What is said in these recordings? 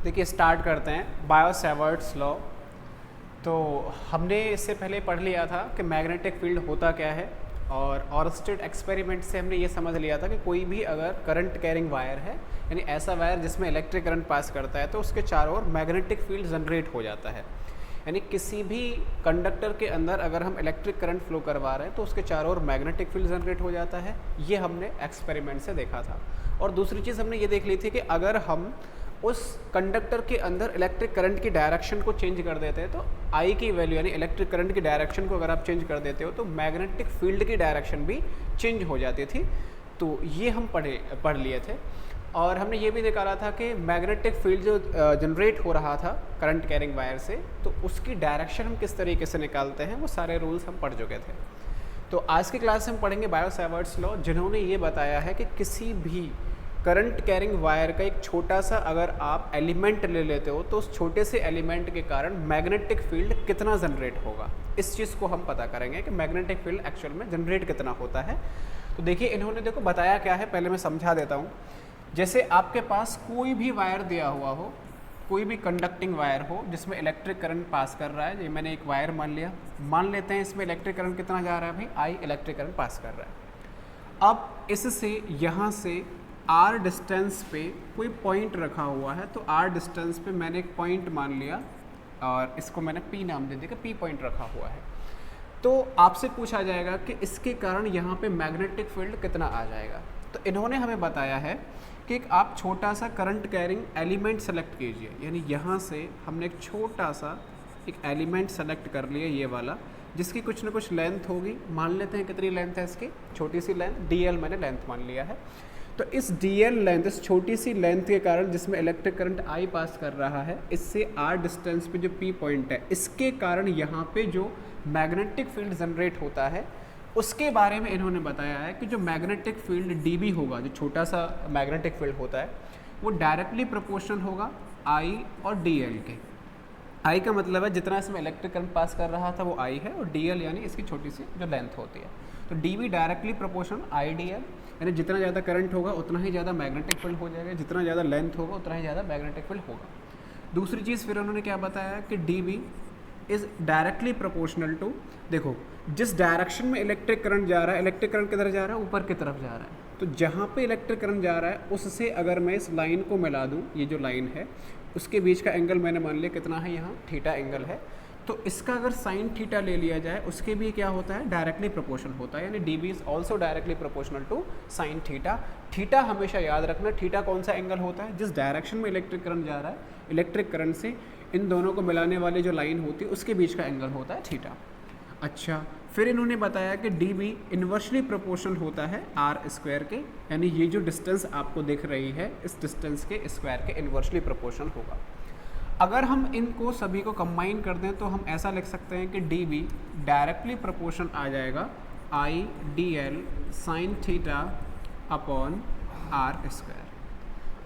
देखिए स्टार्ट करते हैं बायो सेवर्ट्स लॉ। तो हमने इससे पहले पढ़ लिया था कि मैग्नेटिक फील्ड होता क्या है, और ऑरस्टेड एक्सपेरिमेंट से हमने ये समझ लिया था कि कोई भी अगर करंट कैरिंग वायर है, यानी ऐसा वायर जिसमें इलेक्ट्रिक करंट पास करता है, तो उसके चारों ओर मैग्नेटिक फील्ड जनरेट हो जाता है। यानी किसी भी कंडक्टर के अंदर अगर हम इलेक्ट्रिक करंट फ्लो करवा रहे हैं तो उसके चारों ओर मैग्नेटिक फील्ड जनरेट हो जाता है। ये हमने एक्सपेरिमेंट से देखा था। और दूसरी चीज़ हमने ये देख ली थी कि अगर हम उस कंडक्टर के अंदर इलेक्ट्रिक करंट की डायरेक्शन को चेंज कर देते हैं तो आई की वैल्यू यानी इलेक्ट्रिक करंट की डायरेक्शन को अगर आप चेंज कर देते हो तो मैग्नेटिक फील्ड की डायरेक्शन भी चेंज हो जाती थी। तो ये हम पढ़ लिए थे। और हमने ये भी निकाला था कि मैग्नेटिक फील्ड जो जनरेट हो रहा था करंट कैरिंग वायर से, तो उसकी डायरेक्शन हम किस तरीके से निकालते हैं, वो सारे रूल्स हम पढ़ चुके थे। तो आज की क्लास में हम पढ़ेंगे बायो सेवर्ट्स लॉ, जिन्होंने ये बताया है कि किसी भी करंट कैरिंग वायर का एक छोटा सा अगर आप एलिमेंट ले लेते हो तो उस छोटे से एलिमेंट के कारण मैग्नेटिक फील्ड कितना जनरेट होगा। इस चीज़ को हम पता करेंगे कि मैग्नेटिक फील्ड एक्चुअल में जनरेट कितना होता है। तो देखिए इन्होंने देखो बताया क्या है, पहले मैं समझा देता हूँ। जैसे आपके पास कोई भी वायर दिया हुआ हो, कोई भी कंडक्टिंग वायर हो जिसमें इलेक्ट्रिक करंट पास कर रहा है। ये मैंने एक वायर मान लिया, मान लेते हैं इसमें इलेक्ट्रिक करंट कितना जा रहा है भाई, आई इलेक्ट्रिक करंट पास कर रहा है। अब इससे यहाँ से आर डिस्टेंस पे कोई पॉइंट रखा हुआ है, तो आर डिस्टेंस पे मैंने एक पॉइंट मान लिया और इसको मैंने पी नाम दे दिया कि पी पॉइंट रखा हुआ है। तो आपसे पूछा जाएगा कि इसके कारण यहाँ पे मैग्नेटिक फील्ड कितना आ जाएगा। तो इन्होंने हमें बताया है कि एक आप छोटा सा करंट कैरिंग एलिमेंट सेलेक्ट कीजिए, यानी यहाँ से हमने एक छोटा सा एक एलिमेंट सेलेक्ट कर लिया, ये वाला, जिसकी कुछ ना कुछ लेंथ होगी। मान लेते हैं कितनी लेंथ है इसकी, छोटी सी लेंथ dl मैंने लेंथ मान लिया है। तो इस dl लेंथ, इस छोटी सी लेंथ के कारण जिसमें इलेक्ट्रिक करंट I पास कर रहा है, इससे r डिस्टेंस पे जो P पॉइंट है, इसके कारण यहाँ पे जो मैग्नेटिक फील्ड जनरेट होता है उसके बारे में इन्होंने बताया है कि जो मैग्नेटिक फील्ड dB होगा, जो छोटा सा मैग्नेटिक फील्ड होता है, वो डायरेक्टली प्रोपोर्शनल होगा I और dl के। I का मतलब है जितना इसमें इलेक्ट्रिक करंट पास कर रहा था वो I है, और dl यानी इसकी छोटी सी जो लेंथ होती है। तो dB directly proportional I dl, यानी जितना ज़्यादा करंट होगा उतना ही ज़्यादा मैग्नेटिक फील्ड हो जाएगा, जितना ज़्यादा लेंथ होगा उतना ही ज़्यादा मैग्नेटिक फील्ड होगा। दूसरी चीज़ फिर उन्होंने क्या बताया कि dB is directly proportional to, देखो जिस डायरेक्शन में इलेक्ट्रिक करंट जा रहा है, इलेक्ट्रिक करंट किधर जा रहा है, ऊपर की तरफ जा रहा है। तो जहाँ पे इलेक्ट्रिक करंट जा रहा है उससे अगर मैं इस लाइन को मिला दूँ, ये जो लाइन है उसके बीच का एंगल मैंने मान लिया कितना है, यहाँ थीटा एंगल है। तो इसका अगर साइन थीटा ले लिया जाए उसके भी क्या होता है, डायरेक्टली प्रोपोर्शनल होता है, यानी dB is also directly proportional to sine theta. Theta हमेशा याद रखना, थीटा कौन सा एंगल होता है, जिस डायरेक्शन में इलेक्ट्रिक करंट जा रहा है, इलेक्ट्रिक करंट से इन दोनों को मिलाने वाली जो लाइन होती है उसके बीच का एंगल होता है थीटा। अच्छा, फिर इन्होंने बताया कि dB इन्वर्सली प्रोपोर्शनल होता है r स्क्वायर के, यानी ये जो डिस्टेंस आपको दिख रही है इस डिस्टेंस के स्क्वायर के इन्वर्सली प्रोपोर्शनल होगा। अगर हम इनको सभी को कंबाइन कर दें तो हम ऐसा लिख सकते हैं कि dB डायरेक्टली प्रोपोर्शनल आ जाएगा I dl sine theta upon r square.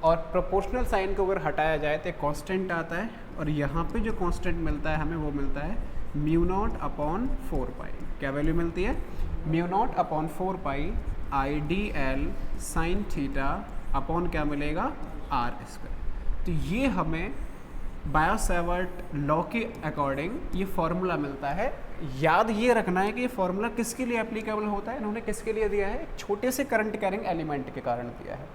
और प्रोपोर्शनल साइन को अगर हटाया जाए तो कांस्टेंट आता है, और यहाँ पे जो कांस्टेंट मिलता है हमें वो मिलता है म्यू नॉट अपॉन 4 पाई। क्या वैल्यू मिलती है, mu naught upon 4 pi I dl sine theta upon क्या मिलेगा, r स्क्वायर। तो ये हमें बायो सेवर्ट लॉ के अकॉर्डिंग ये फॉर्मूला मिलता है। याद ये रखना है कि ये फॉर्मूला किसके लिए एप्लीकेबल होता है, इन्होंने किसके लिए दिया है, एक छोटे से करंट कैरिंग एलिमेंट के कारण दिया है।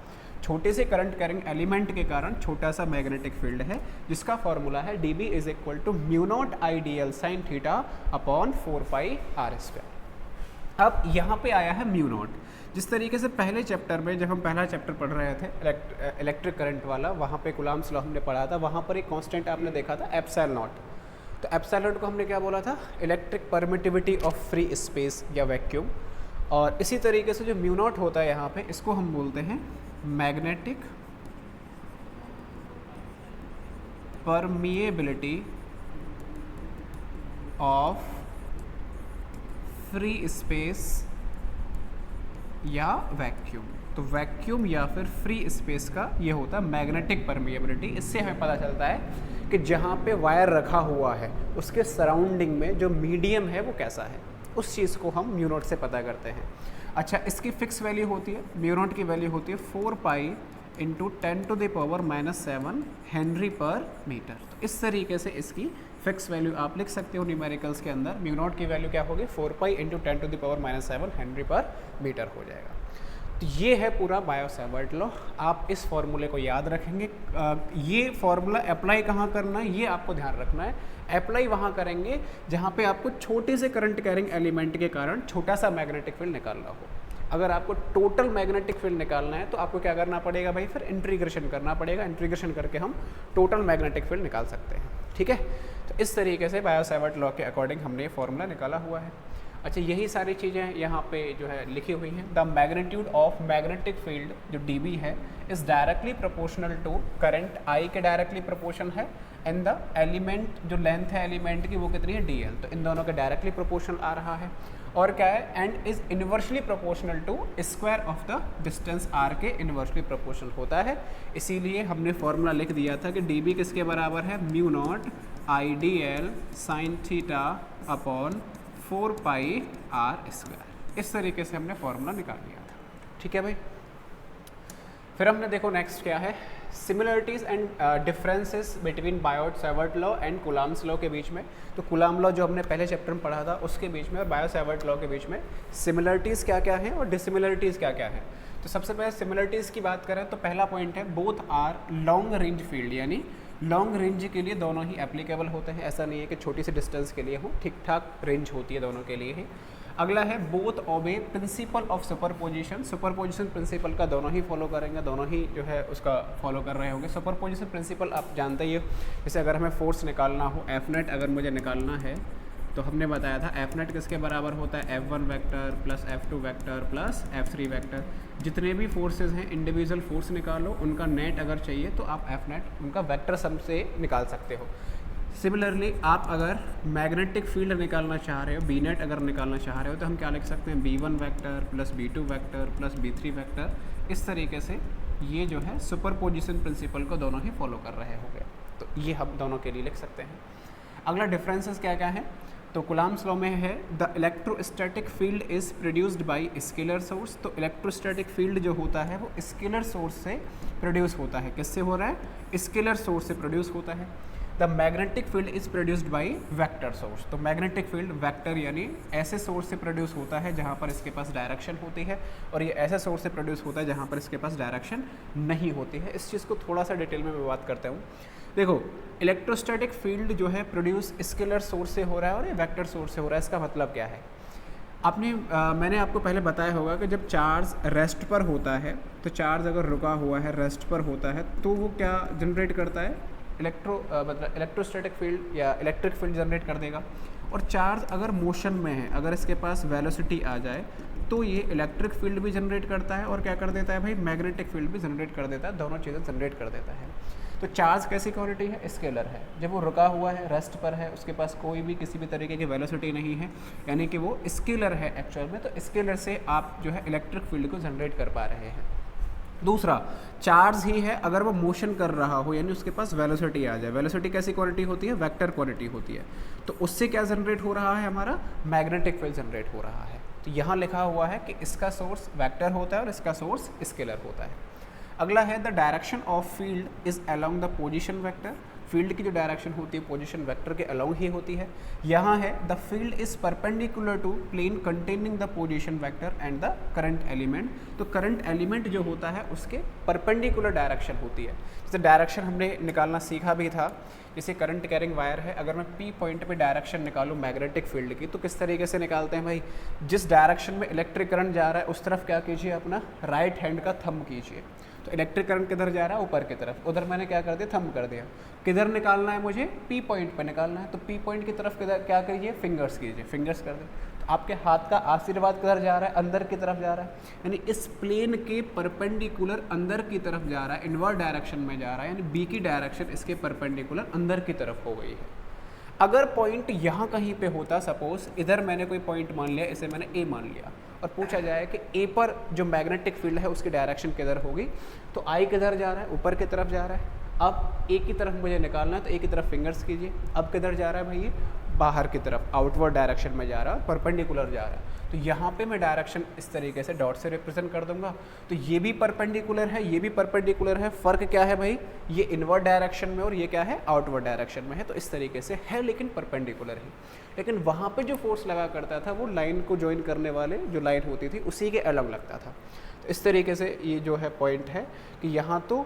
छोटे से करंट कैरिंग एलिमेंट के कारण छोटा सा मैग्नेटिक फील्ड है, जिसका फॉर्मूला है dB is equal to mu naught I dl sine theta upon 4 pi r square. अब यहाँ पे आया है म्यू नॉट। जिस तरीके से पहले चैप्टर में जब हम पहला चैप्टर पढ़ रहे थे इलेक्ट्रिक करंट वाला, वहाँ पे कूलम्ब्स लॉ हमने पढ़ा था, वहाँ पर एक कांस्टेंट आपने देखा था एप्सिलॉन नॉट। तो एप्सिलॉन नॉट को हमने क्या बोला था, electric permittivity of free space या वैक्यूम। और इसी तरीके से जो म्यू नॉट होता है यहाँ पे, इसको हम बोलते हैं magnetic permeability of free space या वैक्यूम। तो वैक्यूम या फिर फ्री स्पेस का ये होता है मैग्नेटिक परमिएबिलिटी। इससे हमें पता चलता है कि जहाँ पे वायर रखा हुआ है उसके सराउंडिंग में जो मीडियम है वो कैसा है, उस चीज़ को हम म्यू नॉट से पता करते हैं। अच्छा, इसकी फिक्स वैल्यू होती है, म्यू नॉट की वैल्यू होती है 4 पाई इंटू 10⁻⁻7 हेनरी पर मीटर। तो इस तरीके से इसकी फिक्स वैल्यू आप लिख सकते हो न्यूमेरिकल्स के अंदर। म्यू नॉट की वैल्यू क्या होगी 4 पाई इंटू 10⁻⁻7 हेनरी पर मीटर हो जाएगा। तो ये है पूरा बायो-सैवर्ट लॉ। आप इस फॉर्मूले को याद रखेंगे। ये फॉर्मूला अप्लाई कहाँ करना है ये आपको ध्यान रखना है। अप्लाई वहाँ करेंगे जहाँ पे आपको छोटे से करंट कैरिंग एलिमेंट के कारण छोटा सा मैग्नेटिक फील्ड निकालना हो। अगर आपको टोटल मैग्नेटिक फील्ड निकालना है तो आपको क्या करना पड़ेगा भाई, फिर इंटीग्रेशन करना पड़ेगा। इंटीग्रेशन करके हम टोटल मैग्नेटिक फील्ड निकाल सकते हैं। ठीक है, तो इस तरीके से बायो-सैवर्ट लॉ के अकॉर्डिंग हमने ये फॉर्मूला निकाला हुआ है। अच्छा, यही सारी चीज़ें यहाँ पे जो है लिखी हुई हैं। The magnitude of magnetic field जो dB है is directly proportional to current I के डायरेक्टली प्रोपोर्शन है, एंड द एलिमेंट जो लेंथ है एलिमेंट की वो कितनी है dl। तो इन दोनों के डायरेक्टली प्रोपोर्शनल आ रहा है। और क्या है, and is inversely proportional to square of the distance r के इन्वर्सली प्रोपोर्शनल होता है। इसीलिए हमने फॉर्मूला लिख दिया था कि dB किसके बराबर है, mu naught IDL sign theta upon 4 pi r square. इस तरीके से हमने फॉर्मूला निकाल लिया था। ठीक है भाई, फिर हमने देखो नेक्स्ट क्या है, similarities and differences between bio-Savart law and Coulomb's law के बीच में। तो कूलम्ब लॉ जो हमने पहले चैप्टर में पढ़ा था उसके बीच में और बायो-सैवर्ट लॉ के बीच में सिमिलरिटीज़ क्या क्या हैं और डिसिमिलरिटीज़ क्या क्या हैं। तो सबसे पहले सिमिलरिटीज़ की बात करें तो पहला पॉइंट है both are long range field, यानी लॉन्ग रेंज के लिए दोनों ही एप्लीकेबल होते हैं। ऐसा नहीं है कि छोटी सी डिस्टेंस के लिए हो, ठीक ठाक रेंज होती है दोनों के लिए ही। अगला है both obey principle of superposition. Superposition principle का दोनों ही फॉलो करेंगे, दोनों ही जो है उसका फॉलो कर रहे होंगे। सुपरपोजिशन प्रिंसिपल आप जानते ही हो, जैसे अगर हमें फोर्स निकालना हो, एफ नेट अगर मुझे निकालना है तो हमने बताया था एफ नेट किसके बराबर होता है, F1 vector plus F2 vector plus F3 vector. जितने भी फोर्सेज हैं इंडिविजुअल फोर्स निकालो, उनका नेट अगर चाहिए तो आप एफ नेट उनका वेक्टर सम से निकाल सकते हो। सिमिलरली आप अगर मैग्नेटिक फील्ड निकालना चाह रहे हो, बी नेट अगर निकालना चाह रहे हो तो हम क्या लिख सकते हैं, B1 vector plus B2 vector plus B3 vector. इस तरीके से ये जो है सुपरपोजिशन प्रिंसिपल को दोनों ही फॉलो कर रहे होंगे। तो ये हम दोनों के लिए लिख सकते हैं। अगला डिफरेंसेस क्या क्या है, तो कूलम्ब्स लॉ में है the electrostatic field is produced by scalar source. तो इलेक्ट्रोस्टैटिक फील्ड जो होता है वो स्केलर सोर्स से प्रोड्यूस होता है। किससे हो रहा है, स्केलर सोर्स से प्रोड्यूस होता है। The magnetic field is produced by vector source. तो मैग्नेटिक फील्ड वेक्टर यानी ऐसे सोर्स से प्रोड्यूस होता है जहाँ पर इसके पास डायरेक्शन होती है, और ये ऐसे सोर्स से प्रोड्यूस होता है जहाँ पर इसके पास डायरेक्शन नहीं होती है। इस चीज़ को थोड़ा सा डिटेल में मैं बात करता हूँ। देखो, इलेक्ट्रोस्टैटिक फील्ड जो है प्रोड्यूस स्केलर सोर्स से हो रहा है और ये वेक्टर सोर्स से हो रहा है। इसका मतलब क्या है, आपने मैंने आपको पहले बताया होगा कि जब चार्ज रेस्ट पर होता है, तो चार्ज अगर रुका हुआ है रेस्ट पर होता है तो वो क्या जनरेट करता है, मतलब इलेक्ट्रोस्टैटिक फील्ड या इलेक्ट्रिक फील्ड जनरेट कर देगा। और चार्ज अगर मोशन में है, अगर इसके पास वेलोसिटी आ जाए तो ये इलेक्ट्रिक फील्ड भी जनरेट करता है और क्या कर देता है भाई, मैग्नेटिक फील्ड भी जनरेट कर देता है। दोनों चीज़ें जनरेट कर देता है। तो चार्ज कैसी क्वांटिटी है, स्केलर है। जब वो रुका हुआ है, रेस्ट पर है, उसके पास कोई भी किसी भी तरीके की वेलोसिटी नहीं है, यानी कि वो स्केलर है एक्चुअल में। तो स्केलर से आप जो है इलेक्ट्रिक फील्ड को जनरेट कर पा रहे हैं। दूसरा, चार्ज ही है, अगर वो मोशन कर रहा हो यानी उसके पास वेलोसिटी आ जाए। वेलोसिटी कैसी क्वांटिटी होती है, वेक्टर क्वांटिटी होती है। तो उससे क्या जनरेट हो रहा है, हमारा मैग्नेटिक फील्ड जनरेट हो रहा है। तो यहाँ लिखा हुआ है कि इसका सोर्स वेक्टर होता है और इसका सोर्स स्केलर होता है। अगला है the direction of field is along the position vector. Field की जो डायरेक्शन होती है पोजीशन वेक्टर के अलोंग ही होती है। यहाँ है the field is perpendicular to plane containing the position vector and the current element. तो करंट एलिमेंट जो होता है उसके परपेंडिकुलर डायरेक्शन होती है। जैसे डायरेक्शन हमने निकालना सीखा भी था, जैसे करंट कैरिंग वायर है, अगर मैं P पॉइंट पे डायरेक्शन निकालूं मैग्नेटिक फील्ड की तो किस तरीके से निकालते हैं भाई, जिस डायरेक्शन में इलेक्ट्रिक करंट जा रहा है उस तरफ क्या कीजिए, अपना राइट हैंड का थंब कीजिए। तो इलेक्ट्रिक करंट किधर जा रहा है, ऊपर की तरफ, उधर मैंने क्या कर दिया, थंब कर दिया। किधर निकालना है मुझे, P पॉइंट पे निकालना है, तो P पॉइंट की तरफ किधर क्या करिए, फिंगर्स कीजिए, फिंगर्स कर दे। तो आपके हाथ का आशीर्वाद किधर जा रहा है, अंदर की तरफ जा रहा है, यानी इस प्लेन के परपेंडिकुलर अंदर की तरफ जा रहा है, इनवर्ड डायरेक्शन में जा रहा है, यानी B की डायरेक्शन इसके परपेंडिकुलर अंदर की तरफ हो गई है। अगर पॉइंट यहाँ कहीं पे होता, सपोज इधर मैंने कोई पॉइंट मान लिया, इसे मैंने A मान लिया, और पूछा जाए कि A पर जो मैग्नेटिक फील्ड है उसकी डायरेक्शन किधर होगी, तो I किधर जा रहा है, ऊपर की तरफ जा रहा है। अब A की तरफ मुझे निकालना है तो A की तरफ फिंगर्स कीजिए। अब किधर जा रहा है भाई, ये बाहर की तरफ आउटवर्ड डायरेक्शन में जा रहा है, परपेंडिकुलर जा रहा है, तो यहाँ पे मैं डायरेक्शन इस तरीके से डॉट से रिप्रेजेंट कर दूंगा। तो ये भी परपेंडिकुलर है, ये भी परपेंडिकुलर है, फ़र्क क्या है भाई, ये इनवर्ड डायरेक्शन में और ये क्या है, आउटवर्ड डायरेक्शन में है। तो इस तरीके से है, लेकिन परपेंडिकुलर है। लेकिन वहाँ पे जो फोर्स लगा करता था वो लाइन को ज्वाइन करने वाले जो लाइन होती थी उसी के अलग लगता था। तो इस तरीके से ये जो है पॉइंट है कि यहाँ तो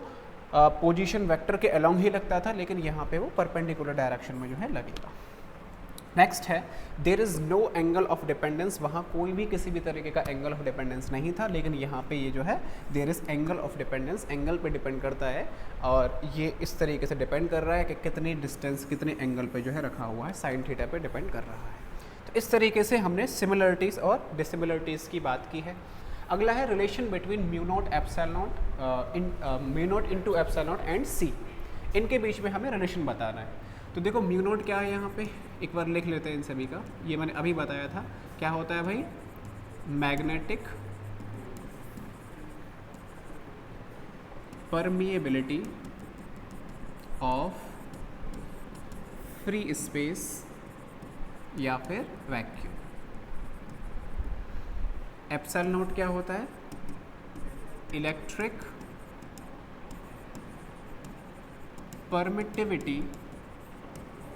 पोजीशन वेक्टर के अलोंग ही लगता था, लेकिन यहाँ पे वो परपेंडिकुलर डायरेक्शन में जो है लगेगा। नेक्स्ट है there is no angle of dependence, वहाँ कोई भी किसी भी तरीके का एंगल ऑफ डिपेंडेंस नहीं था, लेकिन यहाँ पे ये जो है there is angle of dependence, angle पे डिपेंड करता है और ये इस तरीके से डिपेंड कर रहा है कि कितनी डिस्टेंस कितने एंगल पे जो है रखा हुआ है, साइन थीटा पे डिपेंड कर रहा है। तो इस तरीके से हमने सिमिलरिटीज़ और डिसिमिलरिटीज़ की बात की है। अगला है relation between mu not epsilon not mu not into epsilon not and C, इनके बीच में हमें रिलेशन बताना है। तो देखो म्यू नॉट क्या है, यहाँ पे एक बार लिख लेते हैं इन सभी का, ये मैंने अभी बताया था क्या होता है भाई, magnetic permeability of free space या फिर वैक्यूम। एप्सिलॉन नॉट क्या होता है, electric permittivity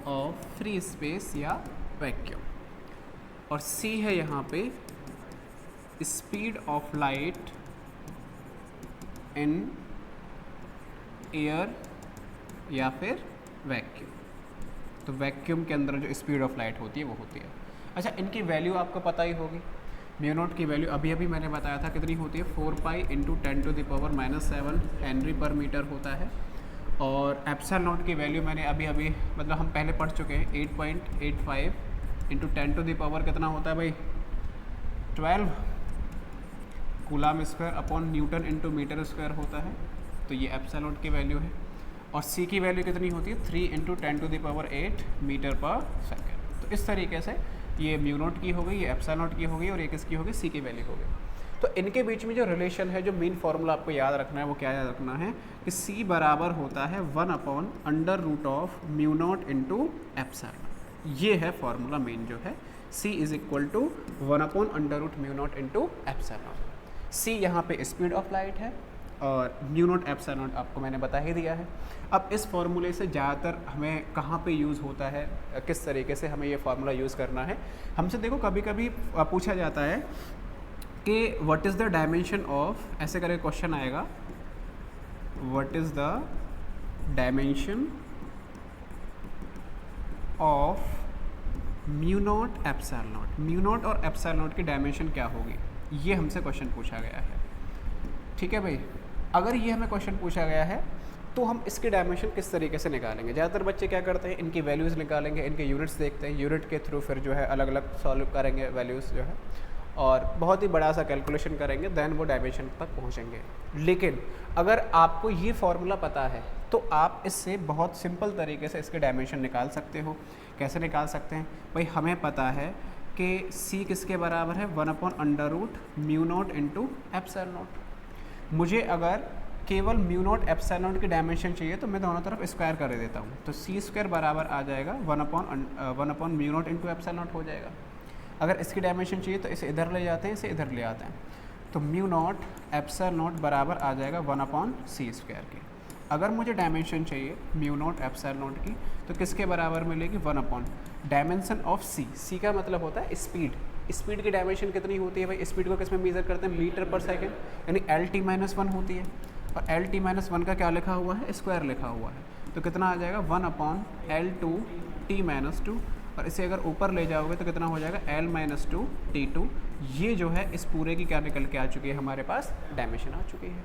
of free space या वैक्यूम, और सी है यहाँ पे speed of light in air या फिर वैक्यूम। तो वैक्यूम के अंदर जो स्पीड ऑफ लाइट होती है वो होती है। अच्छा, इनकी वैल्यू आपको पता ही होगी, म्यू नॉट की वैल्यू अभी अभी मैंने बताया था कितनी होती है, 4 पाई इंटू 10⁻⁻7 हेनरी पर मीटर होता है। और एप्सिलॉन नॉट की वैल्यू मैंने अभी अभी मतलब हम पहले पढ़ चुके हैं, 8.85 इंटू 10⁻, कितना होता है भाई, 12 coulomb square upon newton into metre square होता है। तो ये एप्सिलॉन नॉट की वैल्यू है। और सी की वैल्यू कितनी होती है, 3 इंटू 10⁸ मीटर पर सेकेंड। तो इस तरीके से ये म्यू नॉट की हो गई, ये एप्सिलॉन नॉट की हो गई और ये किसकी हो गई, सी की वैल्यू हो गई। तो इनके बीच में जो रिलेशन है, जो मेन फार्मूला आपको याद रखना है वो क्या याद रखना है कि सी बराबर होता है of mu not into epsilon. ये है फार्मूला मेन जो है, C is equal to 1/√μ not into epsilon. C यहाँ पे स्पीड ऑफ लाइट है और म्यू नॉट एप्सिलॉन आपको मैंने बता ही दिया है। अब इस फार्मूले से ज़्यादातर हमें कहाँ पे यूज़ होता है, किस तरीके से हमें ये फार्मूला यूज़ करना है, हमसे देखो कभी कभी पूछा जाता है कि what is the dimension of, ऐसे करके क्वेश्चन आएगा, what is the dimension of mu not epsilon not, mu not और एप्सिलॉन नॉट की डायमेंशन क्या होगी, ये हमसे क्वेश्चन पूछा गया है। ठीक है भाई, अगर ये हमें क्वेश्चन पूछा गया है तो हम इसकी डायमेंशन किस तरीके से निकालेंगे। ज़्यादातर बच्चे क्या करते हैं, इनकी वैल्यूज़ निकालेंगे, इनके यूनिट्स देखते हैं, यूनिट के थ्रू फिर जो है अलग अलग सॉल्व करेंगे वैल्यूज़ जो है, और बहुत ही बड़ा सा कैलकुलेशन करेंगे, देन वो डायमेंशन तक पहुंचेंगे। लेकिन अगर आपको ये फार्मूला पता है तो आप इससे बहुत सिंपल तरीके से इसके डायमेंशन निकाल सकते हो। कैसे निकाल सकते हैं भाई, हमें पता है कि C किसके बराबर है, 1/√μ नॉट इंटू एप्सिलॉन नॉट। मुझे अगर केवल म्यू नॉट एप्सिलॉन नॉट की डायमेंशन चाहिए तो मैं दोनों तरफ स्क्वायर कर देता हूँ, तो C² बराबर आ जाएगा 1/μ नॉट इंटू एप्सिलॉन नॉट हो जाएगा। अगर इसकी डायमेंशन चाहिए तो इसे इधर ले जाते हैं, इसे इधर ले आते हैं, तो म्यू नॉट एप्सिलॉन नॉट बराबर आ जाएगा 1/c² के। अगर मुझे डायमेंशन चाहिए म्यू नॉट एप्सिलॉन नॉट की तो किसके बराबर मिलेगी, 1/ डायमेंशन ऑफ c का मतलब होता है स्पीड। स्पीड की डायमेंशन कितनी होती है भाई, स्पीड को किस में मेजर करते हैं, मीटर पर सेकेंड, यानी LT-1 होती है, और LT-1 का क्या लिखा हुआ है, स्क्वायर लिखा हुआ है, तो कितना आ जाएगा 1/L2T-2, और इसे अगर ऊपर ले जाओगे तो कितना हो जाएगा L-2T2। ये जो है इस पूरे की क्या निकल के आ चुकी है, हमारे पास डायमेंशन आ चुकी है।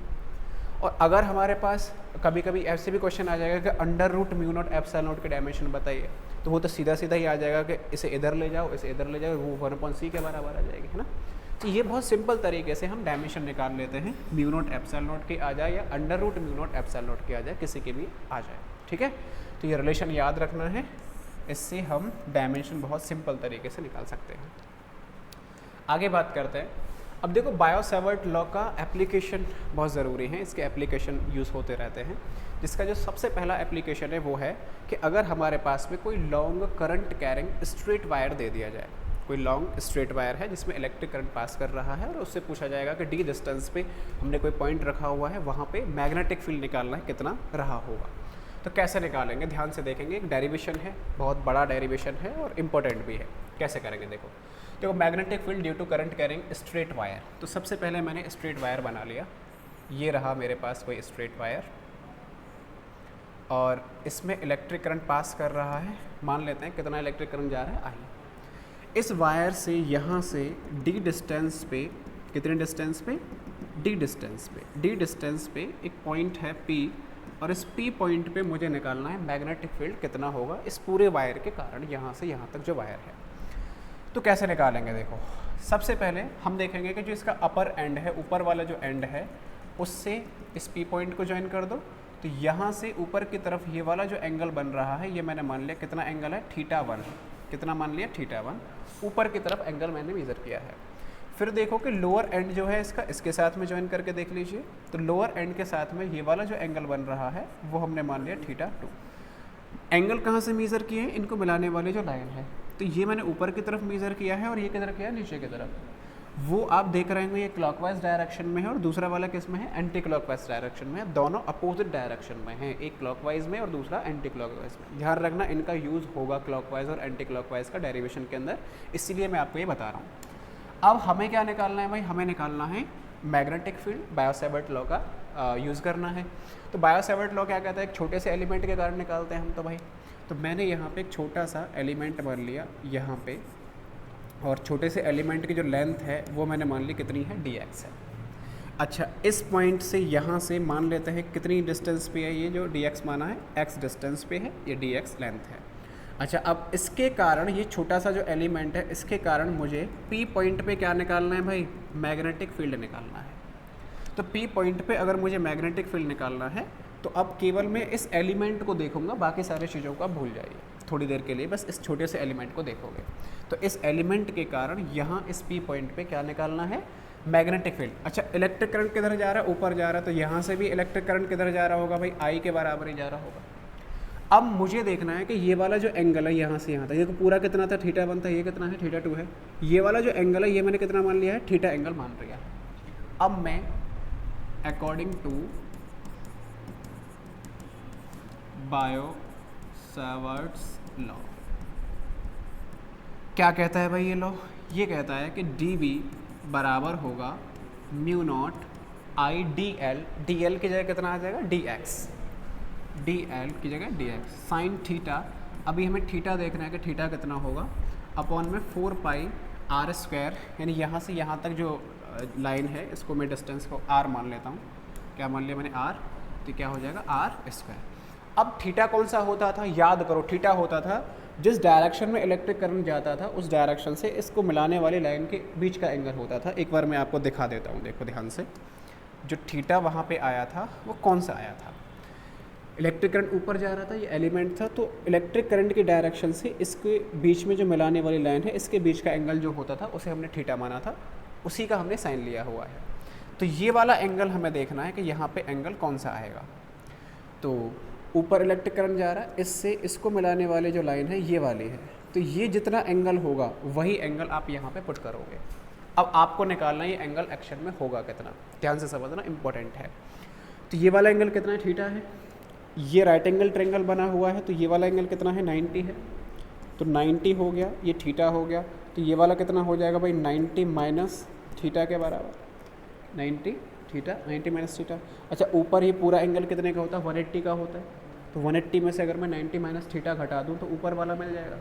और अगर हमारे पास कभी कभी ऐसे भी क्वेश्चन आ जाएगा कि √μ नॉट एप्सिलॉन नॉट की डायमेंशन बताइए, तो वो तो सीधा सीधा ही आ जाएगा कि इसे इधर ले जाओ, इसे इधर ले जाओ, वो 1/c के बराबर आ जाएगी, है ना। तो ये बहुत सिंपल तरीके से हम डायमेंशन निकाल लेते हैं, म्यू नॉट एप्सिलॉन नॉट की आ जाए या √μ नॉट एप्सिलॉन नॉट की आ जाए, किसी की भी आ जाए। ठीक है, तो ये रिलेशन याद रखना है, इससे हम डायमेंशन बहुत सिंपल तरीके से निकाल सकते हैं। आगे बात करते हैं, अब देखो बायो सेवर्ट लॉ का एप्लीकेशन बहुत ज़रूरी है, इसके एप्लीकेशन यूज़ होते रहते हैं, जिसका जो सबसे पहला एप्लीकेशन है वो है कि अगर हमारे पास में कोई long current carrying straight wire दे दिया जाए, कोई लॉन्ग स्ट्रेट वायर है जिसमें इलेक्ट्रिक करंट पास कर रहा है और उससे पूछा जाएगा कि डी डिस्टेंस पे हमने कोई पॉइंट रखा हुआ है, वहाँ पे मैग्नेटिक फील्ड निकालना है कितना रहा होगा। तो कैसे निकालेंगे, ध्यान से देखेंगे। एक डेरिवेशन है, बहुत बड़ा डेरिवेशन है और इम्पोर्टेंट भी है। कैसे करेंगे देखो magnetic field due to current carrying straight wire. तो सबसे पहले मैंने स्ट्रेट वायर बना लिया, ये रहा मेरे पास कोई स्ट्रेट वायर और इसमें इलेक्ट्रिक करंट पास कर रहा है। मान लेते हैं कितना इलेक्ट्रिक करंट जा रहा है, आइए। इस वायर से यहाँ से डी डिस्टेंस पे, कितने डिस्टेंस पे, डी डिस्टेंस पे एक पॉइंट है P और इस P पॉइंट पे मुझे निकालना है मैग्नेटिक फील्ड कितना होगा इस पूरे वायर के कारण, यहाँ से यहाँ तक जो वायर है। तो कैसे निकालेंगे देखो, सबसे पहले हम देखेंगे कि जो इसका अपर एंड है, ऊपर वाला जो एंड है, उससे इस P पॉइंट को ज्वाइन कर दो। तो यहाँ से ऊपर की तरफ ये वाला जो एंगल बन रहा है, ये मैंने मान लिया कितना एंगल है, θ1। कितना मान लिया, θ1। ऊपर की तरफ एंगल मैंने मेज़र किया है। फिर देखो कि लोअर एंड जो है इसका, इसके साथ में ज्वाइन करके देख लीजिए। तो लोअर एंड के साथ में ये वाला जो एंगल बन रहा है वो हमने मान लिया θ2। एंगल कहाँ से मेज़र किए हैं, इनको मिलाने वाले जो लाइन है। तो ये मैंने ऊपर की तरफ मेज़र किया है और ये किधर किया है, नीचे की तरफ। वो आप देख रहे होंगे ये क्लॉकवाइज डायरेक्शन में है और दूसरा वाला किस में है, एंटी क्लॉकवाइज डायरेक्शन में है। दोनों अपोजिट डायरेक्शन में है, एक क्लॉकवाइज में और दूसरा एंटी क्लॉकवाइज में। ध्यान रखना इनका यूज़ होगा क्लॉकवाइज और एंटी क्लॉकवाइज का डेरिवेशन के अंदर, इसीलिए मैं आपको ये बता रहा हूँ। अब हमें क्या निकालना है भाई, हमें निकालना है magnetic field. Bio Savart law का यूज़ करना है। तो बायो सेवर्ट लॉ क्या कहता है, एक छोटे से एलिमेंट के कारण निकालते हैं हम। तो भाई तो मैंने यहाँ पे एक छोटा सा एलिमेंट मान लिया यहाँ पे, और छोटे से एलिमेंट की जो लेंथ है वो मैंने मान ली कितनी है, dx है। अच्छा, इस पॉइंट से यहाँ से मान लेते हैं कितनी डिस्टेंस पे है, ये जो dx माना है x डिस्टेंस पे है, ये dx लेंथ है। अच्छा, अब इसके कारण ये छोटा सा जो एलिमेंट है, इसके कारण मुझे P पॉइंट पे क्या निकालना है भाई, मैग्नेटिक फील्ड निकालना है। तो P पॉइंट पे अगर मुझे मैग्नेटिक फील्ड निकालना है तो अब केवल मैं इस एलिमेंट को देखूंगा, बाकी सारी चीज़ों को आप भूल जाइए थोड़ी देर के लिए, बस इस छोटे से एलिमेंट को देखोगे। तो इस एलिमेंट के कारण यहाँ इस P पॉइंट पे क्या निकालना है, मैग्नेटिक फील्ड। अच्छा, इलेक्ट्रिक करंट किधर जा रहा है, ऊपर जा रहा है। तो यहाँ से भी इलेक्ट्रिक करंट किधर जा रहा होगा भाई, I के बराबर ही जा रहा होगा। अब मुझे देखना है कि ये वाला जो एंगल है यहाँ से यहाँ तक, ये पूरा कितना था, θ1 था, ये कितना है, θ2 है। ये वाला जो एंगल है ये मैंने कितना मान लिया है, θ एंगल मान लिया। अब मैं according to Biot Savart's law, क्या कहता है भाई ये लॉ, ये कहता है कि dv बराबर होगा mu naught I dl, dl की जगह कितना आ जाएगा, dx, dl की जगह dx साइन थीटा। अभी हमें थीटा देखना है कि थीटा कितना होगा, अपॉन में 4 पाई r स्क्वायर, यानी यहाँ से यहाँ तक जो लाइन है इसको मैं डिस्टेंस को r मान लेता हूँ। क्या मान लिया मैंने, r, तो क्या हो जाएगा r स्क्वायर। अब थीटा कौन सा होता था, याद करो, थीटा होता था जिस डायरेक्शन में इलेक्ट्रिक करंट जाता था उस डायरेक्शन से इसको मिलाने वाली लाइन के बीच का एंगल होता था। एक बार मैं आपको दिखा देता हूँ, देखो ध्यान से। जो थीटा वहाँ पे आया था वो कौन सा आया था, इलेक्ट्रिक करंट ऊपर जा रहा था, ये एलिमेंट था, तो इलेक्ट्रिक करंट की डायरेक्शन से इसके बीच में जो मिलाने वाली लाइन है इसके बीच का एंगल जो होता था उसे हमने थीटा माना था, उसी का हमने साइन लिया हुआ है। तो ये वाला एंगल हमें देखना है कि यहाँ पे एंगल कौन सा आएगा। तो ऊपर इलेक्ट्रिक करंट जा रहा है, इससे इसको मिलाने वाले जो लाइन है ये वाली है, तो ये जितना एंगल होगा वही एंगल आप यहाँ पे पुट करोगे। अब आपको निकालना है ये एंगल एक्शन में होगा कितना, ध्यान से समझना, इंपॉर्टेंट है। तो ये वाला एंगल कितना है, थीटा है। ये राइट एंगल ट्रायंगल बना हुआ है, तो ये वाला एंगल कितना है, 90 है। तो 90 हो गया, ये थीटा हो गया। तो ये वाला कितना हो जाएगा भाई, 90 माइनस थीटा के बराबर, 90 थीटा, 90 माइनस थीटा। अच्छा, ऊपर ये पूरा एंगल कितने का होता है, 180 का होता है। तो 180 में से अगर मैं 90 माइनस थीटा घटा दूँ तो ऊपर वाला मिल जाएगा।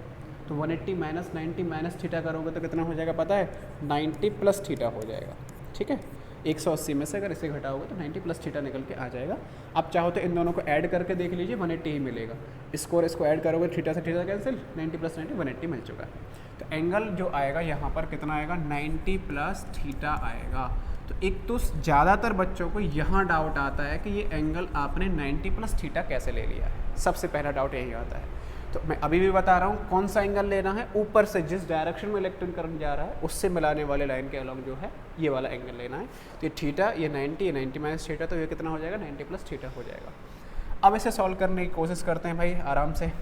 तो 180 माइनस 90 माइनस थीटा करोगे तो कितना हो जाएगा पता है, 90 प्लस थीटा हो जाएगा। ठीक है, 180 में से अगर इसे घटाओगे तो 90 प्लस थीटा निकल के आ जाएगा। आप चाहो तो इन दोनों को ऐड करके देख लीजिए, 180 ही मिलेगा। इसको और इसको ऐड करोगे, थीटा से थीटा कैंसिल, 90 प्लस 90 180 मिल चुका है। तो एंगल जो आएगा यहाँ पर कितना आएगा, 90 प्लस थीटा आएगा। तो एक तो ज़्यादातर बच्चों को यहाँ डाउट आता है कि ये एंगल आपने 90 प्लस थीटा कैसे ले लिया है, सबसे पहला डाउट यही आता है। तो मैं अभी भी बता रहा हूँ कौन सा एंगल लेना है, ऊपर से जिस डायरेक्शन में इलेक्ट्रिक करंट जा रहा है उससे मिलाने वाले लाइन के अलॉन्ग जो है ये वाला एंगल लेना है। तो ये थीटा, ये 90, ये 90 माइनस थीटा, तो ये कितना हो जाएगा 90 प्लस थीटा हो जाएगा। अब इसे सॉल्व करने की कोशिश करते हैं भाई आराम से।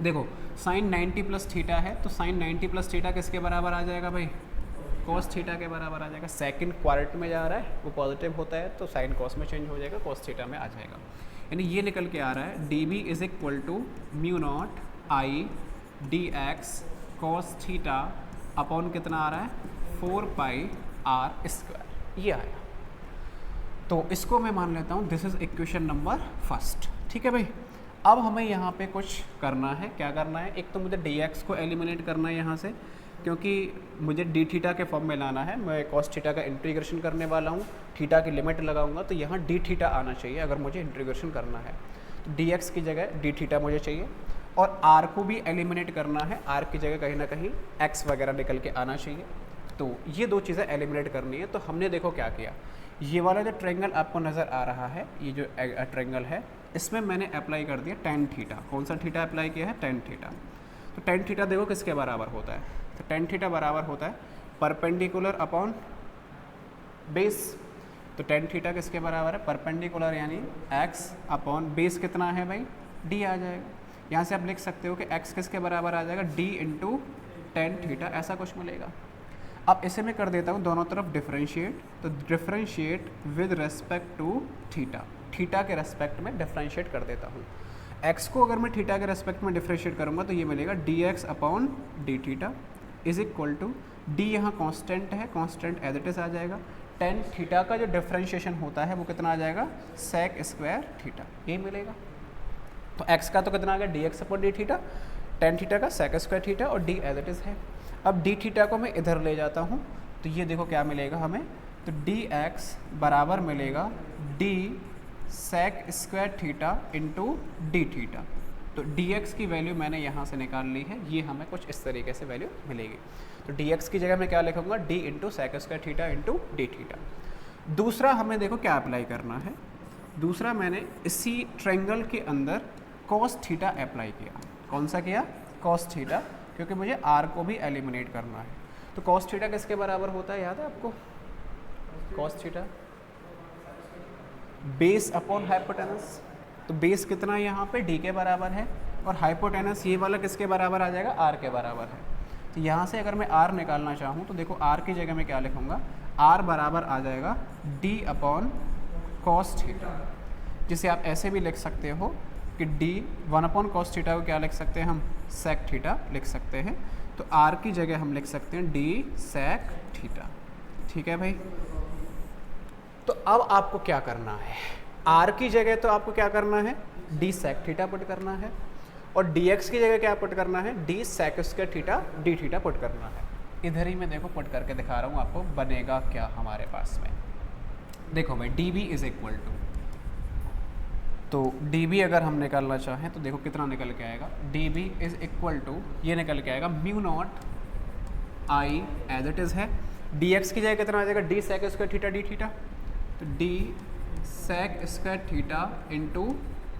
देखो साइन 90 प्लस थीटा है, तो साइन 90 प्लस थीटा किसके बराबर आ जाएगा भाई, कॉस थीटा के बराबर आ जाएगा। सेकंड क्वाड्रेंट में जा रहा है वो पॉजिटिव होता है तो साइन कॉस में चेंज हो जाएगा, कॉस थीटा में आ जाएगा। यानी ये निकल के आ रहा है D B is equal to mu not I D X cos theta upon कितना आ रहा है 4 पाई आर स्क्वायर, ये आया। तो इसको मैं मान लेता हूँ this is equation number first. ठीक है भाई, अब हमें यहाँ पे कुछ करना है। क्या करना है, एक तो मुझे डी एक्स को एलिमिनेट करना है यहाँ से, क्योंकि मुझे डी थीटा के फॉर्म में लाना है। मैं कॉस थीटा का इंटीग्रेशन करने वाला हूँ, थीटा की लिमिट लगाऊंगा तो यहाँ डी थीटा आना चाहिए अगर मुझे इंटीग्रेशन करना है। तो डी एक्स की जगह डी थीटा मुझे चाहिए, और आर को भी एलिमिनेट करना है, आर की जगह कहीं ना कहीं एक्स वगैरह निकल के आना चाहिए। तो ये दो चीज़ें एलिमिनेट करनी है। तो हमने देखो क्या किया, ये वाला जो ट्रायंगल आपको नज़र आ रहा है, ये जो ट्रायंगल है, इसमें मैंने अप्लाई कर दिया टेन थीटा। कौन सा थीटा अप्लाई किया है, टेन थीटा। तो टेन थीटा देखो किसके बराबर होता है, तो टेन थीटा बराबर होता है परपेंडिकुलर अपॉन बेस। तो टेन थीटा किसके बराबर है, परपेंडिकुलर यानी एक्स अपॉन बेस कितना है भाई, डी आ जाएगा। यहाँ से आप लिख सकते हो कि एक्स किसके बराबर आ जाएगा, डी इंटू टेन थीटा, ऐसा कुछ मिलेगा। अब इसे मैं कर देता हूँ दोनों तरफ डिफरेंशिएट। तो differentiate with respect to theta, theta के रेस्पेक्ट में डिफरेंशिएट कर देता हूँ। एक्स को अगर मैं थीटा के रेस्पेक्ट में डिफरेंशिएट करूँगा तो ये मिलेगा D X upon D theta is equal to D, यहाँ कॉन्स्टेंट है, कॉन्स्टेंट एज इट इज आ जाएगा। टेन थीटा का जो डिफरेंशिएशन होता है वो कितना आ जाएगा, सेक स्क्वायर थीटा, यही मिलेगा। तो एक्स का तो कितना आ गया, D X upon D theta, tan theta का सेक स्क्वायर थीटा, और डी एज इट इज है। अब डी थीटा को मैं इधर ले जाता हूँ तो ये देखो क्या मिलेगा हमें, तो डी एक्स बराबर मिलेगा D sec square theta into D theta. तो डी एक्स की वैल्यू मैंने यहाँ से निकाल ली है, ये हमें कुछ इस तरीके से वैल्यू मिलेगी। तो डी एक्स की जगह मैं क्या लिखूँगा, D into sec square theta into D theta. दूसरा हमें देखो क्या अप्लाई करना है, दूसरा मैंने इसी ट्रायंगल के अंदर कॉस थीटा अप्लाई किया। कौन सा किया, कॉस थीटा, क्योंकि मुझे आर को भी एलिमिनेट करना है। तो कॉस थीटा किसके बराबर होता है, याद है आपको, cos theta base upon hypotenuse. तो बेस कितना है यहाँ पे, डी के बराबर है, और हाइपोटेनस ये वाला किसके बराबर आ जाएगा, आर के बराबर है। तो यहाँ से अगर मैं आर निकालना चाहूँ तो देखो आर की जगह मैं क्या लिखूँगा, आर बराबर आ जाएगा डी अपॉन कॉस थीटा, जिसे आप ऐसे भी लिख सकते हो कि D one upon cos theta को क्या लिख सकते हैं हम, सेक थीटा लिख सकते हैं। तो आर की जगह हम लिख सकते हैं डी सेक थीटा। ठीक है भाई, तो अब आपको क्या करना है, आर की जगह तो आपको क्या करना है, डी सेक थीटा पुट करना है, और डी एक्स की जगह क्या पुट करना है, D sec square theta D theta put करना है। इधर ही मैं देखो पुट करके दिखा रहा हूँ आपको, बनेगा क्या हमारे पास में। देखो भाई D B is equal to, तो डी बी अगर हम निकालना चाहें तो देखो कितना निकल के आएगा, D B is equal to, ये निकल के आएगा mu not I as it is है, डी एक्स की जगह कितना आ जाएगा, D sec square theta D theta. तो D sec square theta into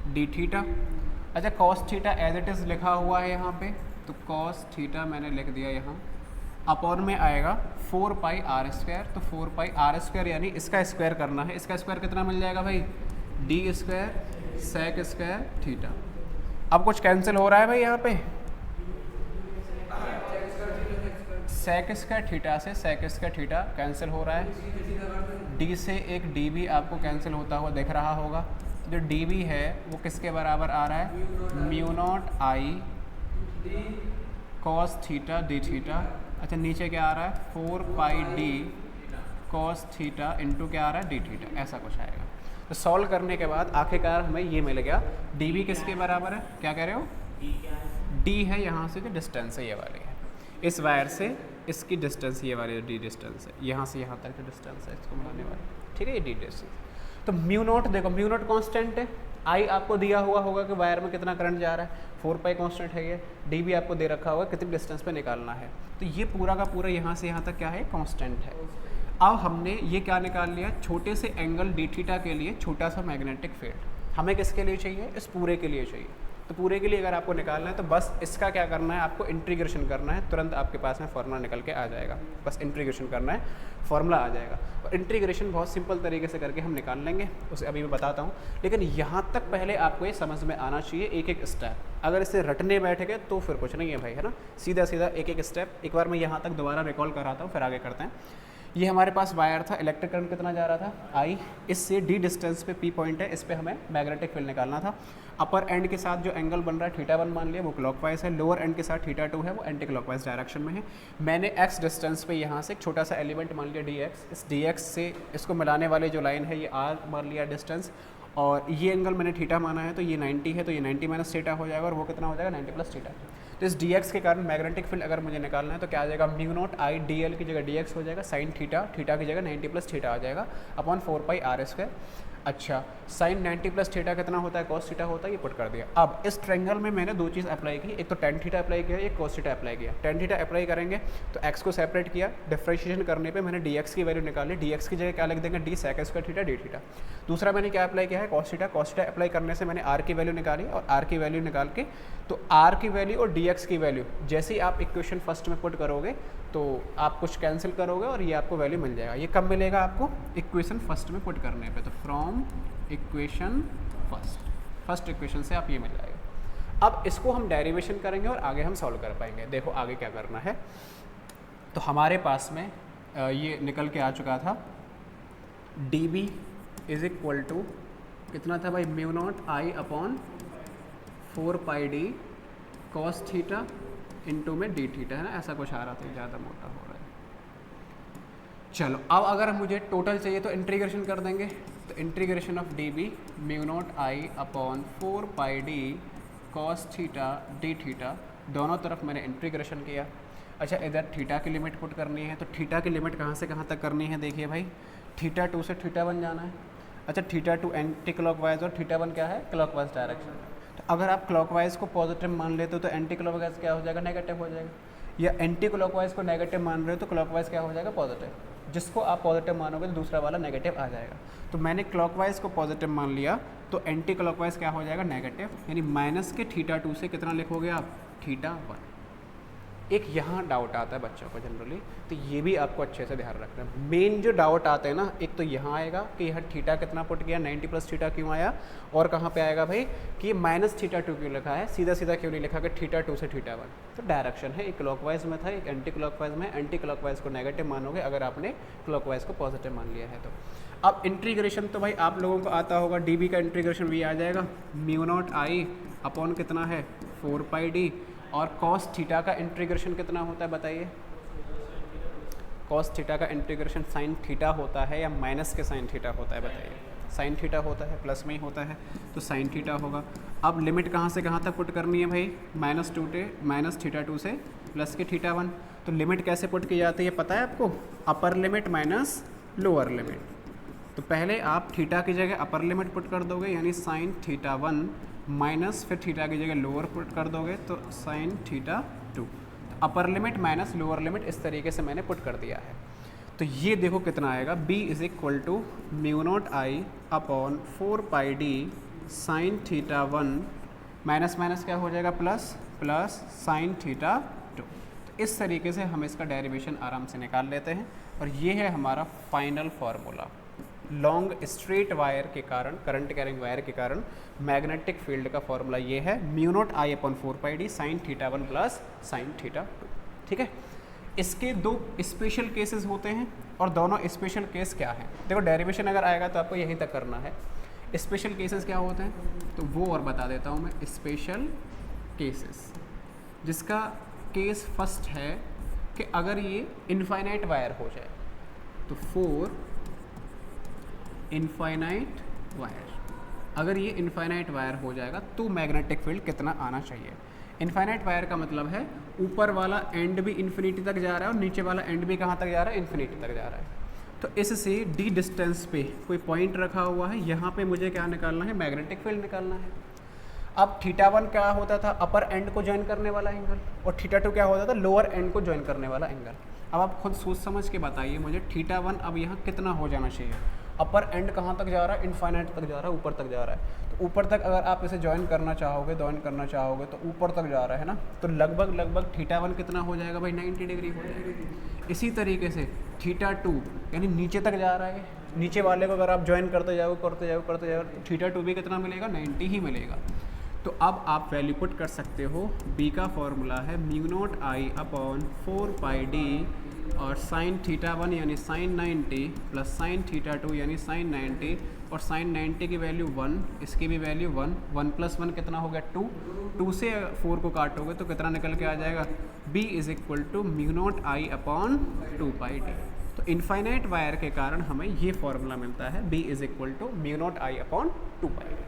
D theta. अच्छा cos theta as it is लिखा हुआ है यहाँ पे, तो कॉस थीटा मैंने लिख दिया यहाँ, अपॉन में आएगा 4 पाई आर स्क्वायर। तो 4 पाई आर स्क्वायर यानी इसका स्क्वायर करना है, इसका स्क्वायर कितना मिल जाएगा भाई, D square sec square theta. अब कुछ कैंसिल हो रहा है भाई यहाँ पे, सेक स्क्वायर थीटा से सेक स्क्वायर थीटा कैंसिल हो रहा है, डी से एक डी बी आपको कैंसिल होता हुआ दिख रहा होगा। जो डी बी है वो किसके बराबर आ रहा है, mu not I cos theta D theta. अच्छा नीचे क्या आ रहा है, 4 pi D cos theta into क्या आ रहा है, डी थीटा, ऐसा कुछ आएगा। तो सॉल्व करने के बाद आखिरकार हमें ये मिल गया, डी बी किसके बराबर है, क्या कह रहे हो, डी है यहाँ से जो डिस्टेंस है ये वाली है, इस वायर से इसकी डिस्टेंस ये वाली डी डिस्टेंस है, यहाँ से यहाँ तक जो डिस्टेंस है इसको मिलाने वाली, ठीक है, ये डी डिस्टेंस। तो म्यू नॉट देखो, म्यू नॉट कॉन्स्टेंट है, आई आपको दिया हुआ होगा कि वायर में कितना करंट जा रहा है, 4 पाई कॉन्स्टेंट है ये, डी भी आपको दे रखा होगा कितनी डिस्टेंस पे निकालना है। तो ये पूरा का पूरा यहाँ से यहाँ तक क्या है, कॉन्स्टेंट है। अब हमने ये क्या निकाल लिया, छोटे से एंगल डी थीटा के लिए छोटा सा मैग्नेटिक फील्ड हमें किसके लिए चाहिए, इस पूरे के लिए चाहिए। तो पूरे के लिए अगर आपको निकालना है तो बस इसका क्या करना है, आपको इंटीग्रेशन करना है, तुरंत आपके पास में फार्मूला निकल के आ जाएगा। बस इंटीग्रेशन करना है, फार्मूला आ जाएगा। और इंटीग्रेशन बहुत सिंपल तरीके से करके हम निकाल लेंगे, उसे अभी मैं बताता हूँ। लेकिन यहाँ तक पहले आपको ये समझ में आना चाहिए एक एक स्टेप। अगर इसे रटने बैठ गए तो फिर कुछ नहीं है भाई, है ना। सीधा सीधा एक एक स्टेप एक बार मैं यहाँ तक दोबारा रिकॉल कराता हूँ, फिर आगे करते हैं। ये हमारे पास वायर था, इलेक्ट्रिक करंट कितना जा रहा था, आई। इससे डी डिस्टेंस पे पी पॉइंट है, इस पे हमें मैग्नेटिक फील्ड निकालना था। अपर एंड के साथ जो एंगल बन रहा है θ1 मान लिया, वो क्लॉकवाइज है। लोअर एंड के साथ θ2 है, वो एंटी क्लॉकवाइज डायरेक्शन में है। मैंने एक्स डिस्टेंस पे यहाँ से एक छोटा सा एलिमेंट मान लिया dx, इस dx से इसको मिलाने वाले जो लाइन है ये r मान लिया डिस्टेंस, और ये एंगल मैंने थीटा माना है, तो ये 90 है, तो ये 90 माइनस थीटा हो जाएगा, और वो कितना हो जाएगा 90 प्लस थीटा। तो इस dx के कारण मैग्नेटिक फील्ड अगर मुझे निकालना है तो क्या आ जाएगा, म्यू नॉट आई dl की जगह dx हो जाएगा, साइन थीटा, थीटा की जगह 90 प्लस थीटा आ जाएगा अपॉन 4 पाई आर स्क्वायर। अच्छा, साइन 90 प्लस थीटा कितना होता है, कॉस थीटा होता है, ये पुट कर दिया। अब इस ट्रायंगल में मैंने दो चीज़ अप्लाई की, एक तो टेन थीटा अप्लाई किया, एक कॉस थीटा अप्लाई किया। टेन थीटा अप्लाई करेंगे तो एक्स को सेपरेट किया, डिफ्रेंशिएशन करने पे मैंने dx की वैल्यू निकाली, dx की जगह क्या लिख देंगे, D sec square theta D theta. दूसरा मैंने क्या अप्लाई किया है, cos theta. Cos theta apply करने से मैंने r की वैल्यू निकाली, और r की वैल्यू निकाल के तो r की वैल्यू और dx की वैल्यू जैसे ही आप इक्वेशन फर्स्ट में पुट करोगे तो आप कुछ कैंसिल करोगे और ये आपको वैल्यू मिल जाएगा। ये कब मिलेगा आपको, इक्वेशन फर्स्ट में पुट करने पे। तो फ्रॉम इक्वेशन फर्स्ट इक्वेशन से आप ये मिल जाएगा। अब इसको हम डेरिवेशन करेंगे और आगे हम सॉल्व कर पाएंगे। देखो आगे क्या करना है। तो हमारे पास में ये निकल के आ चुका था, D B is equal to कितना था भाई, mu not I upon 4 pi D cos theta into में डी थीटा, है ना, ऐसा कुछ आ रहा था, ज़्यादा मोटा हो रहा है। चलो अब अगर मुझे टोटल चाहिए तो इंटीग्रेशन कर देंगे। तो integration of D B mu not I upon 4 pi D cos theta D theta, दोनों तरफ मैंने इंटीग्रेशन किया। अच्छा, इधर थीटा की लिमिट पुट करनी है, तो थीटा की लिमिट कहाँ से कहाँ तक करनी है, देखिए भाई, θ2 से θ1 जाना है। अच्छा, θ2 एंटी क्लॉकवाइज और θ1 क्या है, क्लॉकवाइज डायरेक्शन। तो अगर आप क्लॉकवाइज को पॉजिटिव मान लेते हो तो एंटी क्लॉकवाइज क्या हो जाएगा, नेगेटिव हो जाएगा। या एंटी क्लॉकवाइज को नेगेटिव मान रहे हो तो क्लॉकवाइज क्या हो जाएगा, पॉजिटिव। जिसको आप पॉजिटिव मानोगे तो दूसरा वाला नेगेटिव आ जाएगा। तो मैंने क्लॉकवाइज को पॉजिटिव मान लिया, तो एंटी क्लॉकवाइज क्या हो जाएगा, नेगेटिव। यानी माइनस के θ2 से कितना लिखोगे आप, θ1। एक यहाँ डाउट आता है बच्चों को जनरली, तो ये भी आपको अच्छे से ध्यान रखना है। मेन जो डाउट आते हैं ना, एक तो यहाँ आएगा कि यह थीटा कितना पुट किया, 90 प्लस थीटा क्यों आया, और कहाँ पे आएगा भाई कि माइनस θ2 क्यों लिखा है, सीधा सीधा क्यों नहीं लिखा कि θ2 से θ1। तो डायरेक्शन है, एक क्लॉकवाइज में था, एक एंटी क्लॉकवाइज में। एंटी क्लॉकवाइज को नेगेटिव मानोगे अगर आपने क्लॉकवाइज को पॉजिटिव मान लिया है तो। अब इंटीग्रेशन तो भाई आप लोगों को आता होगा, डी बी का इंटीग्रेशन भी आ जाएगा, म्यू नॉट आई अपॉन कितना है 4 पाई डी, और कॉस थीटा का इंटीग्रेशन कितना होता है बताइए। कॉस थीटा का इंटीग्रेशन साइन थीटा होता है या माइनस के साइन थीटा होता है बताइए। साइन थीटा होता है, प्लस में ही होता है, तो साइन थीटा होगा। अब लिमिट कहाँ से कहाँ तक पुट करनी है भाई, माइनस θ2 से प्लस के θ1। तो लिमिट कैसे पुट की जाती है पता है आपको, अपर लिमिट माइनस लोअर लिमिट। तो पहले आप थीटा की जगह अपर लिमिट पुट कर दोगे, यानी साइन θ1 माइनस फिर थीटा की जगह लोअर पुट कर दोगे तो sine θ2। Upper limit minus lower limit इस तरीके से मैंने पुट कर दिया है। तो ये देखो कितना आएगा, b is equal to mu not I upon 4 pi D sine θ1 minus minus क्या हो जाएगा, प्लस प्लस साइन θ2। तो इस तरीके से हम इसका डेरिवेशन आराम से निकाल लेते हैं। और ये है हमारा final formula. Long straight wire के कारण, करंट कैरिंग वायर के कारण मैग्नेटिक फील्ड का फॉर्मूला ये है, mu naught I upon 4 pi D sine θ1 plus sign θ2। ठीक है, इसके दो स्पेशल केसेस होते हैं, और दोनों स्पेशल केस क्या हैं, देखो डेरिवेशन अगर आएगा तो आपको यहीं तक करना है। स्पेशल केसेस क्या होते हैं तो वो और बता देता हूँ मैं। स्पेशल केसेस, जिसका केस फर्स्ट है कि अगर ये इनफाइनाइट वायर हो जाए, तो 4 इनफाइनाइट वायर, अगर ये इनफाइनाइट वायर हो जाएगा तो मैग्नेटिक फील्ड कितना आना चाहिए। इनफाइनाइट वायर का मतलब है ऊपर वाला एंड भी इन्फिनिटी तक जा रहा है और नीचे वाला एंड भी कहाँ तक जा रहा है, इन्फिनिटी तक जा रहा है। तो इससे डी डिस्टेंस पे कोई पॉइंट रखा हुआ है, यहाँ पे मुझे क्या निकालना है, मैग्नेटिक फील्ड निकालना है। अब θ1 क्या होता था, अपर एंड को ज्वाइन करने वाला एंगल, और θ2 क्या होता था, लोअर एंड को ज्वाइन करने वाला एंगल। अब आप खुद सोच समझ के बताइए मुझे, θ1 अब यहाँ कितना हो जाना चाहिए, अपर एंड कहाँ तक जा रहा है, इनफाइनाइट तक जा रहा है, ऊपर तक जा रहा है। तो ऊपर तक अगर आप इसे ज्वाइन करना चाहोगे तो ऊपर तक जा रहा है ना, तो लगभग θ1 कितना हो जाएगा भाई, 90 डिग्री हो जाएगा। इसी तरीके से θ2 यानी नीचे तक जा रहा है, नीचे वाले को अगर आप ज्वाइन करते जाओ तो θ2 भी कितना मिलेगा, 90 ही मिलेगा। तो अब आप वैल्यू पुट कर सकते हो, b का फॉर्मूला है μ0I/4πd और sin θ1 यानी sin 90 प्लस sin θ2 यानी sin 90 और sin 90 की वैल्यू 1, इसकी भी वैल्यू 1, 1 + 1 कितना हो गया 2, 2 से 4 को काटोगे तो कितना निकल के आ जाएगा, b = μ0I/2πd। तो इनफाइनाइट वायर के कारण हमें ये फॉर्मूला मिलता है, b = μ0I/2πd।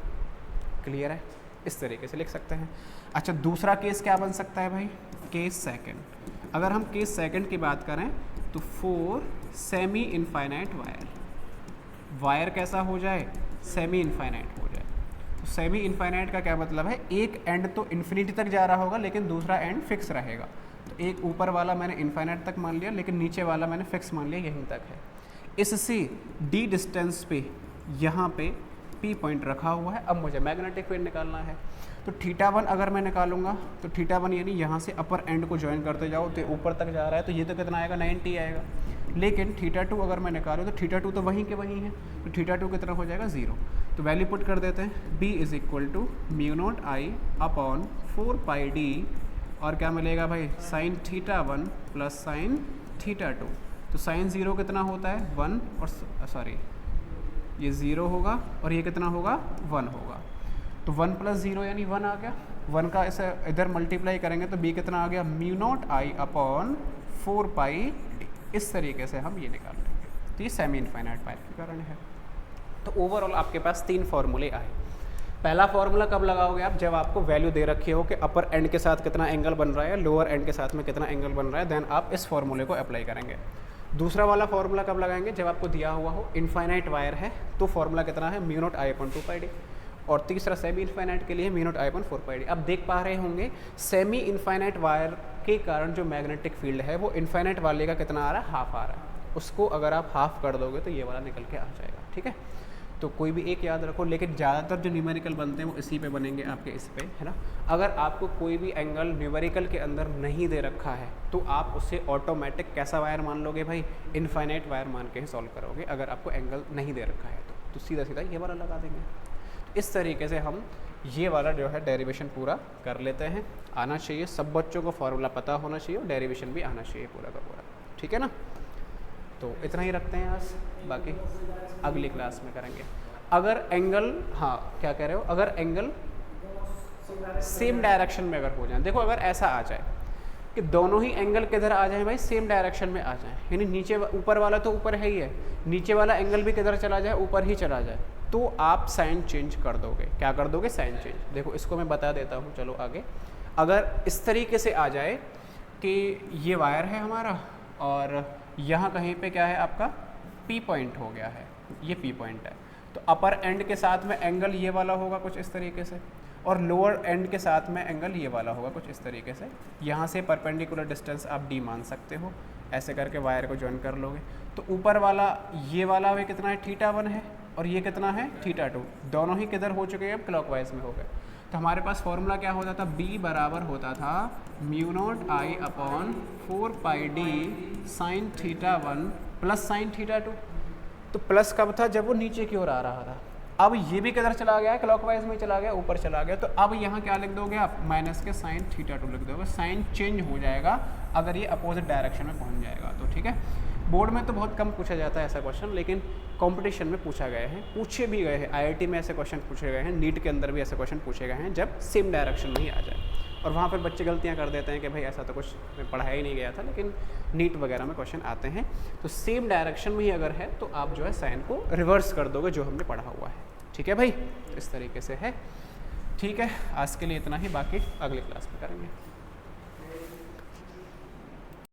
क्लियर है, इस तरीके से लिख सकते हैं। अच्छा, दूसरा केस क्या बन सकता है भाई, केस सेकंड। अगर हम केस सेकंड की बात करें तो 4 सेमी इनफाइनाइट वायर कैसा हो जाए, सेमी इनफाइनाइट हो जाए। तो सेमी इनफाइनाइट का क्या मतलब है, एक एंड तो इन्फिनिटी तक जा रहा होगा लेकिन दूसरा एंड फिक्स रहेगा। तो एक ऊपर वाला मैंने इनफाइनाइट तक मान लिया लेकिन नीचे वाला मैंने फिक्स मान लिया यहीं तक है। इससे डी डिस्टेंस पे यहाँ पे P पॉइंट रखा हुआ है। अब मुझे मैग्नेटिक फील्ड निकालना है, तो θ1 अगर मैं निकालूंगा तो θ1 यानी यहाँ से अपर एंड को ज्वाइन करते जाओ तो ऊपर तक जा रहा है, तो ये तो कितना आएगा, 90 आएगा। लेकिन θ2 अगर मैं निकालूँ तो θ2 तो वहीं के वहीं है, तो θ2 कितना हो जाएगा, 0। तो वैल्यू पुट कर देते हैं, b = μ0I/4πd और क्या मिलेगा भाई, sin θ1 प्लस sin θ2। तो sin 0 कितना होता है, 1, और सॉरी ये 0 होगा और ये कितना होगा, 1 होगा। तो 1 + 0 यानी 1 आ गया, 1 का इसे इधर मल्टीप्लाई करेंगे तो b कितना आ गया, μ0I/4πd। इस तरीके से हम ये निकाल लेंगे। तो ये सेमी इनफाइनाइट वायर के कारण है। तो ओवरऑल आपके पास 3 फॉर्मूले आए। पहला फॉर्मूला कब लगाओगे आप, जब आपको वैल्यू दे रखी हो कि अपर एंड के साथ कितना एंगल बन रहा है, लोअर एंड के साथ में कितना एंगल बन रहा है, देन आप इस फॉर्मूले को अप्लाई करेंगे। दूसरा वाला फॉर्मूला कब लगाएंगे, जब आपको दिया हुआ हो इनफाइनाइट वायर है तो फॉर्मूला कितना है, μ0I/2πd। और तीसरा सेमी इनफाइनाइट के लिए μ0I/4πd। अब देख पा रहे होंगे सेमी इनफाइनाइट वायर के कारण जो मैग्नेटिक फील्ड है वो इनफाइनाइट वाले का कितना आ रहा है, हाफ आ रहा है। उसको अगर आप हाफ कर दोगे तो ये वाला निकल के आ जाएगा। ठीक है, तो कोई भी एक याद रखो, लेकिन ज़्यादातर जो न्यूमेरिकल बनते हैं वो इसी पे बनेंगे, आपके इस पे, है ना। अगर आपको कोई भी एंगल न्यूमेरिकल के अंदर नहीं दे रखा है तो आप उसे ऑटोमेटिक कैसा वायर मान लोगे भाई, इनफाइनाइट वायर मान के ही सॉल्व करोगे। अगर आपको एंगल नहीं दे रखा है तो सीधा सीधा ये वाला लगा देंगे। इस तरीके से हम ये वाला जो है डेरिवेशन पूरा कर लेते हैं। आना चाहिए, सब बच्चों को फॉर्मूला पता होना चाहिए और डेरिवेशन भी आना चाहिए पूरा का पूरा। ठीक है ना, तो इतना ही रखते हैं आज, बाकी अगली क्लास में करेंगे। अगर एंगल, हाँ क्या कह रहे हो, अगर एंगल सेम डायरेक्शन में अगर हो जाए, देखो अगर ऐसा आ जाए कि दोनों ही एंगल किधर आ जाए भाई, सेम डायरेक्शन में आ जाए, यानी नीचे ऊपर वाला तो ऊपर है ही है, नीचे वाला एंगल भी किधर चला जाए, ऊपर ही चला जाए, तो आप साइन चेंज कर दोगे। क्या कर दोगे, साइन चेंज। देखो इसको मैं बता देता हूँ, चलो आगे। अगर इस तरीके से आ जाए कि ये वायर है हमारा और यहाँ कहीं पे क्या है आपका P पॉइंट हो गया है, ये P पॉइंट है, तो अपर एंड के साथ में एंगल ये वाला होगा कुछ इस तरीके से, और लोअर एंड के साथ में एंगल ये वाला होगा कुछ इस तरीके से। यहाँ से परपेंडिकुलर डिस्टेंस आप d मान सकते हो, ऐसे करके वायर को ज्वाइन कर लोगे। तो ऊपर वाला ये वाला वे कितना है, θ1 है, और ये कितना है, θ2। दोनों ही किधर हो चुके हैं, अब क्लॉकवाइज में हो गए। तो हमारे पास फॉर्मूला क्या होता था, b बराबर होता था μ0I/4πd sin θ1 प्लस sin θ2। तो प्लस कब था, जब वो नीचे की ओर आ रहा था। अब ये भी किधर चला गया है, क्लॉकवाइज में चला गया, ऊपर चला गया। तो अब यहाँ क्या लिख दोगे आप, माइनस के sin θ2 लिख दोगे। साइन चेंज हो जाएगा अगर ये अपोजिट डायरेक्शन में पहुँच जाएगा तो। ठीक है, बोर्ड में तो बहुत कम पूछा जाता है ऐसा क्वेश्चन, लेकिन कंपटीशन में पूछा गए हैं, पूछे भी गए हैं। IIT में ऐसे क्वेश्चन पूछे गए हैं, नीट के अंदर भी ऐसे क्वेश्चन पूछे गए हैं जब सेम डायरेक्शन में ही आ जाए। और वहाँ पर बच्चे गलतियाँ कर देते हैं कि भाई ऐसा तो कुछ पढ़ाया ही नहीं गया था, लेकिन नीट वगैरह में क्वेश्चन आते हैं। तो सेम डायरेक्शन में ही अगर है तो आप जो है साइन को रिवर्स कर दोगे जो हमने पढ़ा हुआ है। ठीक है भाई, इस तरीके से है। ठीक है, आज के लिए इतना ही, बाकी अगली क्लास में करेंगे।